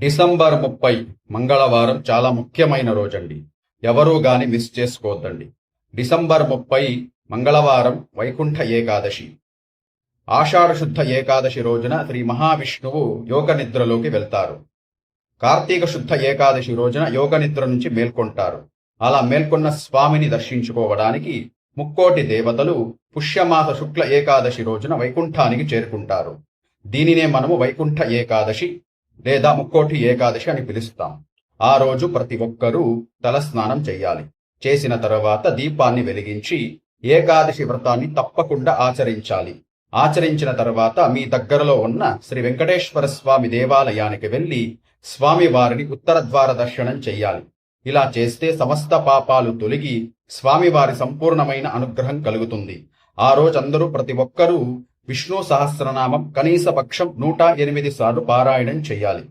December 30 మంగళవారం చాలా ముఖ్యమైన రోజండి. ఎవరూ గాని మిస్ చేసుకోవద్దండి. డిసెంబర్ 30 మంగళవారం వైకుంఠ ఏకాదశి. ఆషాఢ శుద్ధ ఏకాదశి రోజున శ్రీ మహావిష్ణువు యోగ నిద్రలోకి వెళ్తారు. కార్తీక శుద్ధ ఏకాదశి రోజున యోగ నిద్ర నుంచి మేల్కొంటారు. అలా మేల్కొన్న స్వామిని దర్శించుకోవడానికి ముక్కోటి దేవతలు పుష్యమాస శుక్ల ఏకాదశి రోజున వైకుంఠానికి చేరుకుంటారు. దీనినే మనము వైకుంఠ ఏకాదశి లేదా ముక్కోటి ఏకాదశి అని పిలుస్తాం. ఆ రోజు ప్రతి ఒక్కరూ తలస్నానం చెయ్యాలి. చేసిన తర్వాత దీపాన్ని వెలిగించి ఏకాదశి వ్రతాన్ని తప్పకుండా ఆచరించాలి. ఆచరించిన తర్వాత మీ దగ్గరలో ఉన్న శ్రీ వెంకటేశ్వర స్వామి దేవాలయానికి వెళ్లి స్వామి వారిని ఉత్తర ద్వార దర్శనం చెయ్యాలి. ఇలా చేస్తే సమస్త పాపాలు తొలగి స్వామివారి సంపూర్ణమైన అనుగ్రహం కలుగుతుంది. ఆ రోజందరూ ప్రతి ఒక్కరూ విష్ణు సహస్రనామం కనీస పక్షం 108 సార్లు పారాయణం చెయ్యాలి.